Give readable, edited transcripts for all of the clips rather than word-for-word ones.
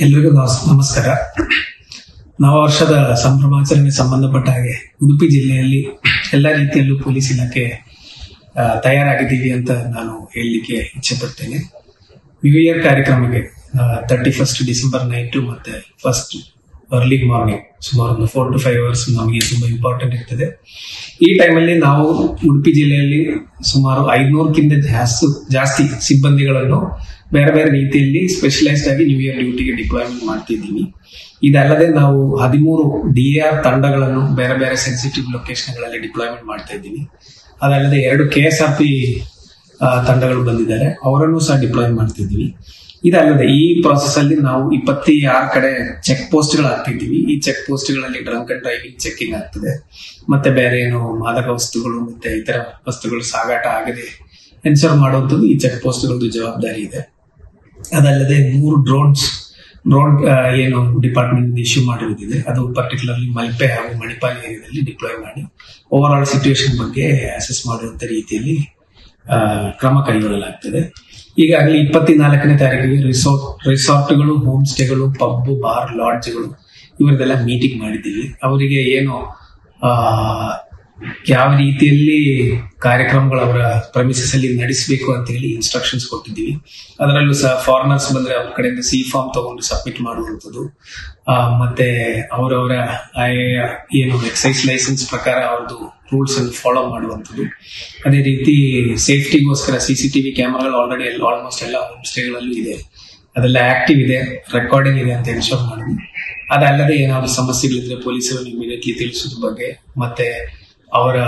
ಎಲ್ರಿಗೂ ನಮಸ್ಕಾರ. ನವ ವರ್ಷದ ಸಂಭ್ರಮಾಚರಣೆ ಸಂಬಂಧಪಟ್ಟ ಹಾಗೆ ಉಡುಪಿ ಜಿಲ್ಲೆಯಲ್ಲಿ ಎಲ್ಲ ರೀತಿಯಲ್ಲೂ ಪೊಲೀಸ್ ಇಲಾಖೆ ತಯಾರಾಗಿದ್ದೀವಿ ಅಂತ ನಾನು ಹೇಳಲಿಕ್ಕೆ ಇಚ್ಛೆ ಪಡ್ತೇನೆ. ನ್ಯೂ ಇಯರ್ ಕಾರ್ಯಕ್ರಮಕ್ಕೆ 31 ಡಿಸೆಂಬರ್ ನೈಟು ಮತ್ತೆ 1 ಅರ್ಲಿ ಮಾರ್ನಿಂಗ್ ಸುಮಾರು ಒಂದು 4 to 5 hours ನಮಗೆ ತುಂಬಾ ಇಂಪಾರ್ಟೆಂಟ್ ಇರ್ತದೆ. ಈ ಟೈಮಲ್ಲಿ ನಾವು ಉಡುಪಿ ಜಿಲ್ಲೆಯಲ್ಲಿ ಸುಮಾರು 500ಕ್ಕಿಂತ ಜಾಸ್ತಿ ಸಿಬ್ಬಂದಿಗಳನ್ನು ಬೇರೆ ಬೇರೆ ರೀತಿಯಲ್ಲಿ ಸ್ಪೆಷಲೈಸ್ಡ್ ಆಗಿ ನ್ಯೂ ಇಯರ್ ಡ್ಯೂಟಿಗೆ ಡಿಪ್ಲಾಯ್ಮೆಂಟ್ ಮಾಡ್ತಿದ್ದೀವಿ. ಇದಲ್ಲದೆ ನಾವು 13 DAR ತಂಡಗಳನ್ನು ಬೇರೆ ಬೇರೆ ಸೆನ್ಸಿಟಿವ್ ಲೊಕೇಶನ್ಗಳಲ್ಲಿ ಡಿಪ್ಲಾಯ್ಮೆಂಟ್ ಮಾಡ್ತಾ ಇದ್ದೀವಿ. ಅದಲ್ಲದೆ 2 KSRP ತಂಡಗಳು ಬಂದಿದ್ದಾರೆ, ಅವರನ್ನು ಸಹ ಡಿಪ್ಲಾಯ್ ಮಾಡ್ತಿದ್ದೀವಿ. ಇದಲ್ಲದೆ ಈ ಪ್ರಾಸೆಸ್ ಅಲ್ಲಿ ನಾವು 26 ಕಡೆ ಚೆಕ್ ಪೋಸ್ಟ್ಗಳು ಹಾಕ್ತಿದ್ದೀವಿ. ಈ ಚೆಕ್ ಪೋಸ್ಟ್ಗಳಲ್ಲಿ ಡ್ರಂಕ್ ಅಂಡ್ ಡ್ರೈವಿಂಗ್ ಚೆಕಿಂಗ್ ಆಗ್ತದೆ, ಮತ್ತೆ ಬೇರೆ ಏನು ಮಾದಕ ವಸ್ತುಗಳು ಮತ್ತೆ ಇತರ ವಸ್ತುಗಳು ಸಾಗಾಟ ಆಗದೆ ಎನ್ಶೋರ್ ಮಾಡುವಂಥದ್ದು ಈ ಚೆಕ್ ಪೋಸ್ಟ್ಗಳದ್ದು ಜವಾಬ್ದಾರಿ ಇದೆ. ಅದಲ್ಲದೆ 3 ಡ್ರೋನ್ ಏನು ಡಿಪಾರ್ಟ್ಮೆಂಟ್ ಇಶ್ಯೂ ಮಾಡಿರುವುದಿದೆ, ಅದು ಪರ್ಟಿಕ್ಯುಲರ್ಲಿ ಮಲ್ಪೆ ಹಾಗೂ ಮಣಿಪಾಲ್ ಏರಿಯಾದಲ್ಲಿ ಡಿಪ್ಲಾಯ್ ಮಾಡಿ ಓವರ್ ಆಲ್ ಸಿಚುವೇಶನ್ ಬಗ್ಗೆ ಅಸೆಸ್ ಮಾಡುವಂತ ರೀತಿಯಲ್ಲಿ ಕ್ರಮ ಕೈಗೊಳ್ಳಲಾಗ್ತದೆ. ಈಗಾಗಲೇ 24ನೇ ತಾರೀಕಿಗೆ ರಿಸಾರ್ಟ್ಗಳು, ಹೋಮ್ ಸ್ಟೇಗಳು, ಪಬ್, ಬಾರ್, ಲಾಡ್ಜ್ಗಳು ಇವರದೆಲ್ಲ ಮೀಟಿಂಗ್ ಮಾಡಿದ್ದೀವಿ. ಅವರಿಗೆ ಏನು ಯಾವ ರೀತಿಯಲ್ಲಿ ಕಾರ್ಯಕ್ರಮಗಳು ಅವರ ಪ್ರಮಿಸಸ್ ಅಲ್ಲಿ ನಡೆಸಬೇಕು ಅಂತ ಹೇಳಿ ಇನ್ಸ್ಟ್ರಕ್ಷನ್ಸ್ ಕೊಟ್ಟಿದ್ದೀವಿ. ಅದರಲ್ಲೂ ಸಹ ಫಾರಿನರ್ಸ್ ಬಂದ್ರೆ ಅವ್ರ ಕಡೆಯಿಂದ C-Form ತಗೊಂಡು ಸಬ್ಮಿಟ್ ಮಾಡುವಂಥದ್ದು, ಮತ್ತೆ ಅವರವರ ಏನು ಎಕ್ಸೈಸ್ ಲೈಸೆನ್ಸ್ ಪ್ರಕಾರ ಅವ್ರದ್ದು ರೂಲ್ಸ್ ಅನ್ನು ಫಾಲೋ ಮಾಡುವಂಥದ್ದು. ಅದೇ ರೀತಿ ಸೇಫ್ಟಿಗೋಸ್ಕರ CCTV ಕ್ಯಾಮರಾಗಳು ಆಲ್ರೆಡಿ ಆಲ್ಮೋಸ್ಟ್ ಎಲ್ಲ ಹೋಮ್ ಸ್ಟೇಗಳಲ್ಲೂ ಇದೆ, ಅದೆಲ್ಲ ಆಕ್ಟಿವ್ ಇದೆ, ರೆಕಾರ್ಡಿಂಗ್ ಇದೆ ಅಂತ ಎನ್ಶೋರ್ ಮಾಡಿದ್ವಿ. ಅದಲ್ಲದೆ ಏನಾದ್ರು ಸಮಸ್ಯೆಗಳಿದ್ರೆ ಪೊಲೀಸರು ಇಮಿಡಿಯೇಟ್ಲಿ ತಿಳಿಸೋದ್ರ ಬಗ್ಗೆ, ಮತ್ತೆ ಅವರ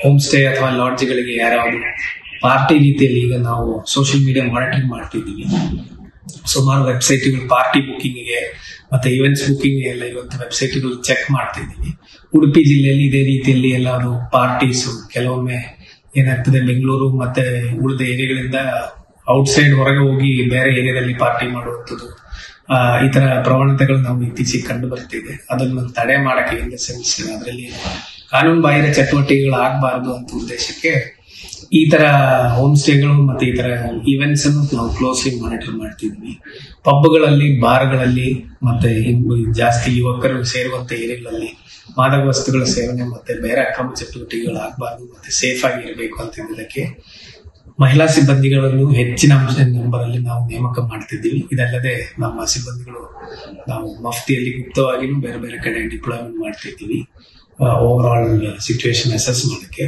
ಹೋಮ್ ಸ್ಟೇ ಅಥವಾ ಲಾಡ್ಜ್ಗಳಿಗೆ ಯಾರಾದ್ರು ಪಾರ್ಟಿ ರೀತಿಯಲ್ಲಿ ಈಗ ನಾವು ಸೋಷಿಯಲ್ ಮೀಡಿಯಾ ಮಾನಿಟರಿಂಗ್ ಮಾಡ್ತಿದ್ದೀವಿ. ಸುಮಾರು ವೆಬ್ಸೈಟ್ಗಳು ಪಾರ್ಟಿ ಬುಕ್ಕಿಂಗ್ಗೆ ಮತ್ತೆ ಇವೆಂಟ್ಸ್ ಬುಕ್ಕಿಂಗ್ ಎಲ್ಲ ಇವತ್ತು ವೆಬ್ಸೈಟ್ಗಳು ಚೆಕ್ ಮಾಡ್ತಿದ್ದೀವಿ. ಉಡುಪಿ ಜಿಲ್ಲೆಯಲ್ಲಿ ಇದೇ ರೀತಿಯಲ್ಲಿ ಎಲ್ಲಾದ್ರು ಪಾರ್ಟೀಸು ಕೆಲವೊಮ್ಮೆ ಏನಾಗ್ತದೆ, ಬೆಂಗಳೂರು ಮತ್ತೆ ಉಳಿದ ಏರಿಯಾಗಳಿಂದ ಔಟ್ಸೈಡ್ ಹೊರಗೆ ಹೋಗಿ ಬೇರೆ ಏರಿಯಾದಲ್ಲಿ ಪಾರ್ಟಿ ಮಾಡುವಂಥದ್ದು, ಈ ತರ ಪ್ರವಣತೆಗಳು ನಾವು ಇತ್ತೀಚೆಗೆ ಕಂಡು ಬರ್ತಿದೆ. ಅದನ್ನು ತಡೆ ಮಾಡಕ್ಕೆ ಇನ್ ದ ಸೆನ್ಸ್ ಅದರಲ್ಲಿ ಕಾನೂನು ಬಾಹಿರ ಚಟುವಟಿಕೆಗಳು ಆಗಬಾರದು ಅಂತ ಉದ್ದೇಶಕ್ಕೆ ಈ ತರ ಹೋಮ್ ಸ್ಟೇಗಳು ಮತ್ತೆ ಈ ತರ ಇವೆಂಟ್ಸ್ ಅನ್ನು ನಾವು ಕ್ಲೋಸ್ಲಿ ಮಾನಿಟರ್ ಮಾಡ್ತಿದ್ವಿ. ಪಬ್ಗಳಲ್ಲಿ, ಬಾರ್ಗಳಲ್ಲಿ ಮತ್ತೆ ಜಾಸ್ತಿ ಯುವಕರು ಸೇರುವಂತ ಏರಿಯಾಗಳಲ್ಲಿ ಮಾದಕ ವಸ್ತುಗಳ ಸೇವನೆ ಮತ್ತೆ ಬೇರೆ ಅಕ್ರಮ ಚಟುವಟಿಕೆಗಳು ಆಗಬಾರ್ದು ಮತ್ತೆ ಸೇಫ್ ಆಗಿ ಇರಬೇಕು ಅಂತ ಇದಕ್ಕೆ ಮಹಿಳಾ ಸಿಬ್ಬಂದಿಗಳನ್ನು ಹೆಚ್ಚಿನ ನಂಬರ್ ಅಲ್ಲಿ ನಾವು ನೇಮಕ ಮಾಡ್ತಿದ್ದೀವಿ. ಇದಲ್ಲದೆ ನಮ್ಮ ಸಿಬ್ಬಂದಿಗಳು ನಾವು ಮಫ್ತಿಯಲ್ಲಿ ಗುಪ್ತವಾಗಿಯೂ ಬೇರೆ ಬೇರೆ ಕಡೆ ಡಿಪ್ಲಾಯ್ಮೆಂಟ್ ಮಾಡ್ತಿದ್ದೀವಿ. ಓವರ್ ಆಲ್ ಸಿಚುವೇಶನ್ ಅಸೆಸ್ ಮಾಡಕ್ಕೆ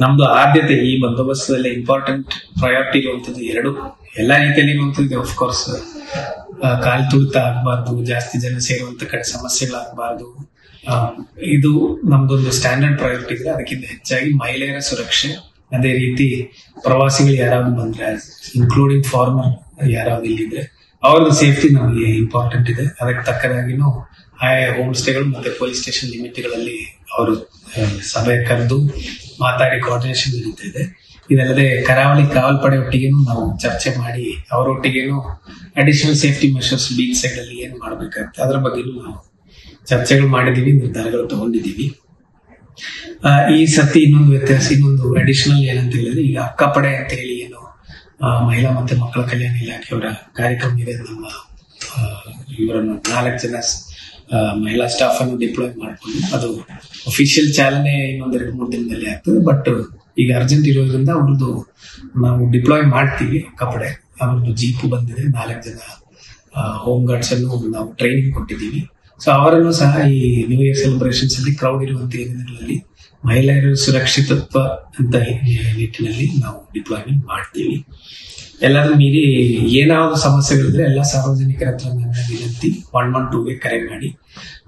ನಮ್ದು ಆದ್ಯತೆ ಈ ಬಂದೋಬಸ್ತಲ್ಲಿ ಇಂಪಾರ್ಟೆಂಟ್ ಪ್ರಯಾರಿಟಿ ಇರುವಂತದ್ದು ಎಲ್ಲ ರೀತಿಯಲ್ಲಿ ಇರುವಂತದ್ದು. ಆಫ್ಕೋರ್ಸ್ ಕಾಲು ತುಳಿತ ಆಗಬಾರ್ದು, ಜಾಸ್ತಿ ಜನ ಸೇರುವಂತ ಕಡೆ ಸಮಸ್ಯೆಗಳಾಗಬಾರ್ದು, ಇದು ನಮ್ದೊಂದು ಸ್ಟ್ಯಾಂಡರ್ಡ್ ಪ್ರಯಾರಿಟಿ ಇದೆ. ಅದಕ್ಕಿಂತ ಹೆಚ್ಚಾಗಿ ಮಹಿಳೆಯರ ಸುರಕ್ಷೆ, ಅದೇ ರೀತಿ ಪ್ರವಾಸಿಗಳು ಯಾರಾದ್ರು ಬಂದ್ರೆ ಇನ್ಕ್ಲೂಡಿಂಗ್ ಫಾರ್ಮರ್ ಯಾರಾದ್ರು ಇಲ್ಲಿದ್ರೆ ಅವ್ರದ್ದು ಸೇಫ್ಟಿ ನಮಗೆ ಇಂಪಾರ್ಟೆಂಟ್ ಇದೆ. ಅದಕ್ಕೆ ತಕ್ಕದಾಗಿನೂ ಹೋಮ್ ಸ್ಟೇಗಳು ಮತ್ತೆ ಪೊಲೀಸ್ ಸ್ಟೇಷನ್ ಲಿಮಿಟ್ಗಳಲ್ಲಿ ಅವರು ಸಭೆ ಕರೆದು ಮಾತಾಡಿ ಕೋಆರ್ಡಿನೇಷನ್ ನಡೀತಾ ಇದೆ. ಇದಲ್ಲದೆ ಕರಾವಳಿ ಕಾವಲ್ ಪಡೆ ಒಟ್ಟಿಗೆನೂ ನಾವು ಚರ್ಚೆ ಮಾಡಿ ಅವರೊಟ್ಟಿಗೇನು additional safety measures beach side ಅಲ್ಲಿ ಏನು ಮಾಡ್ಬೇಕಾಗುತ್ತೆ ಅದ್ರ ಬಗ್ಗೆನೂ ನಾವು ಚರ್ಚೆಗಳು ಮಾಡಿದೀವಿ, ನಿರ್ಧಾರಗಳು ತಗೊಂಡಿದ್ದೀವಿ. ಈ ಸತಿ ಇನ್ನೊಂದು ಅಡಿಷನಲ್ ಏನಂತ ಹೇಳಿದ್ರೆ, ಈಗ ಅಕ್ಕಪಡೆ ಅಂತ ಹೇಳಿ ಏನು ಮಹಿಳಾ ಮತ್ತೆ ಮಕ್ಕಳ ಕಲ್ಯಾಣ ಇಲಾಖೆಯವರ ಕಾರ್ಯಕ್ರಮ ಇದೆ. ನಮ್ಮ ಇವರನ್ನು 4 ಜನ ಮಹಿಳಾ ಸ್ಟಾಫ್ ಅನ್ನು ಡಿಪ್ಲಾಯ್ ಮಾಡ್ಕೊಂಡು ಅದು ಅಫಿಷಿಯಲ್ ಚಾಲನೆ ಇನ್ನೊಂದು 2-3 ದಿನದಲ್ಲಿ ಆಗ್ತದೆ. ಬಟ್ ಈಗ ಅರ್ಜೆಂಟ್ ಇರೋದ್ರಿಂದ ಅವ್ರದ್ದು ನಾವು ಡಿಪ್ಲಾಯ್ ಮಾಡ್ತೀವಿ. ಅಕ್ಕಪಡೆ ಅವ್ರದ್ದು ಜೀಪು ಬಂದಿದೆ, 4 ಜನ ಹೋಮ್ ಗಾರ್ಡ್ಸ್ ಅನ್ನು ನಾವು ಟ್ರೈನಿಂಗ್ ಕೊಟ್ಟಿದ್ದೀವಿ. ಸೊ ಅವರನ್ನು ಸಹ ಈ ನ್ಯೂ ಇಯರ್ ಸೆಲೆಬ್ರೇಷನ್ಸ್ ಅಲ್ಲಿ ಕ್ರೌಡ್ ಇರುವಂತ ಏರಿಯಾಗಳಲ್ಲಿ ಮಹಿಳೆಯರ ಸುರಕ್ಷಿತತ್ವ ಅಂತ ನಿಟ್ಟಿನಲ್ಲಿ ನಾವು ಡಿಪ್ಲಾಯ್ಮೆಂಟ್ ಮಾಡ್ತೀವಿ. ಎಲ್ಲಾದ್ರೂ ಮೀರಿ ಏನಾದ್ರು ಸಮಸ್ಯೆಗಳಿದ್ರೆ ಎಲ್ಲ ಸಾರ್ವಜನಿಕರ ಹತ್ರ ನನ್ನ ವಿನಂತಿ 112ಗೆ ಕರೆ ಮಾಡಿ.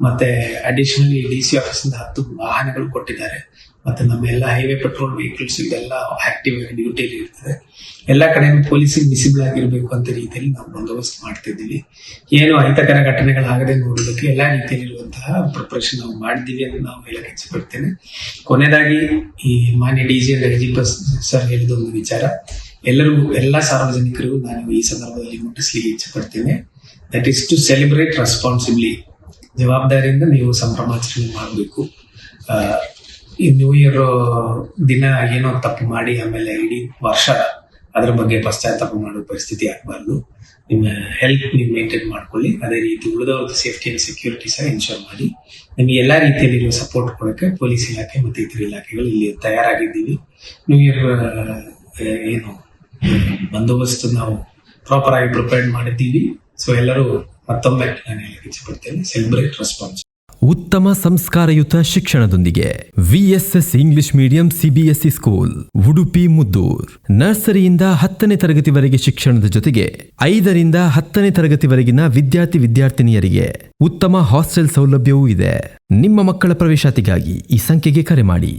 ಮತ್ತೆ ಅಡಿಷನಲಿ DC ಆಫೀಸ್ ಇಂದ 10 ವಾಹನಗಳು ಕೊಟ್ಟಿದ್ದಾರೆ. ಮತ್ತೆ ನಮ್ಮ ಎಲ್ಲ ಹೈವೇ ಪೆಟ್ರೋಲ್ ವೆಹಿಕಲ್ಸ್ ಇದೆಲ್ಲ ಆಕ್ಟಿವ್ ಆಗಿ ಡ್ಯೂಟಿಯಲ್ಲಿ ಇರ್ತದೆ. ಎಲ್ಲ ಕಡೆ ಪೊಲೀಸಿಗೆ ವಿಸಿಬಲ್ ಆಗಿರ್ಬೇಕು ಅಂತ ರೀತಿಯಲ್ಲಿ ನಾವು ಬಂದೋಬಸ್ತ್ ಮಾಡ್ತಿದ್ದೀವಿ. ಏನು ಅಹಿತಕರ ಘಟನೆಗಳಾಗದೆ ನೋಡೋದಕ್ಕೆ ಎಲ್ಲಾ ರೀತಿಯಲ್ಲಿರುವಂತಹ ಪ್ರಿಪರೇಷನ್ ನಾವು ಮಾಡಿದ್ದೀವಿ ಅಂತ ನಾವು ಹೇಳಕ್ಕೆ ಇಚ್ಛೆ ಪಡ್ತೇನೆ. ಕೊನೆಯದಾಗಿ ಈ ಮಾನ್ಯ DG ಅಂಡ್ IGP ಸರ್ ಹೇಳಿದ ಒಂದು ವಿಚಾರ ಎಲ್ಲ ಸಾರ್ವಜನಿಕರಿಗೂ ನಾನು ಈ ಸಂದರ್ಭದಲ್ಲಿ ಮುಟ್ಟಿಸ್ಲಿಕ್ಕೆ ಇಚ್ಛೆ ಪಡ್ತೇನೆ. That is to celebrate responsibly. ಜವಾಬ್ದಾರಿಯಿಂದ ನೀವು ಸಂಭ್ರಮಾಚರಣೆ ಮಾಡಬೇಕು. ಈ ನ್ಯೂ ಇಯರ್ ದಿನ ಏನೋ ತಪ್ಪು ಮಾಡಿ ಆಮೇಲೆ ಇಡೀ ವರ್ಷ ಅದ್ರ ಬಗ್ಗೆ ಪಶ್ಚಾತ್ತಾಪ ಮಾಡೋ ಪರಿಸ್ಥಿತಿ ಆಗಬಾರ್ದು. ನಿಮ್ಮ ಹೆಲ್ತ್ ನೀವು ಮೇಂಟೈನ್ ಮಾಡ್ಕೊಳ್ಳಿ. ಅದೇ ರೀತಿ ಉಳಿದವ್ರದ್ದು ಸೇಫ್ಟಿ ಅಂಡ್ ಸೆಕ್ಯೂರಿಟಿ ಸಹ ಇನ್ಶೂರ್ ಮಾಡಿ. ನಿಮಗೆ ಎಲ್ಲಾ ರೀತಿಯಲ್ಲಿ ಸಪೋರ್ಟ್ ಕೊಡೋಕೆ ಪೊಲೀಸ್ ಇಲಾಖೆ ಮತ್ತು ಇತರ ಇಲಾಖೆಗಳು ಇಲ್ಲಿ ತಯಾರಾಗಿದ್ದೀವಿ. ನ್ಯೂ ಇಯರ್ ಏನು ಬಂದೋಬಸ್ತ್ ನಾವು ಪ್ರಾಪರ್ ಆಗಿ ಪ್ರಿಪೇರ್ಡ್ ಮಾಡಿದ್ದೀವಿ. ಸೊ ಎಲ್ಲರೂ ಮತ್ತೊಮ್ಮೆ ನಾನು ಹೇಳಕ್ಕೆ ಇಚ್ಛೆಪಡ್ತೇನೆ, ಸೆಲೆಬ್ರೇಟ್ ರೆಸ್ಪಾನ್ಸ್. ಉತ್ತಮ ಸಂಸ್ಕಾರಯುತ ಶಿಕ್ಷಣದೊಂದಿಗೆ VSS English medium CBSE school Udupi Muddur. ನರ್ಸರಿಯಿಂದ 10ನೇ ತರಗತಿವರೆಗೆ ಶಿಕ್ಷಣದ ಜೊತೆಗೆ 5ರಿಂದ 10ನೇ ತರಗತಿವರೆಗಿನ ವಿದ್ಯಾರ್ಥಿನಿಯರಿಗೆ ಉತ್ತಮ ಹಾಸ್ಟೆಲ್ ಸೌಲಭ್ಯವೂ ಇದೆ. ನಿಮ್ಮ ಮಕ್ಕಳ ಪ್ರವೇಶಾತಿಗಾಗಿ ಈ ಸಂಖ್ಯೆಗೆ ಕರೆ ಮಾಡಿ.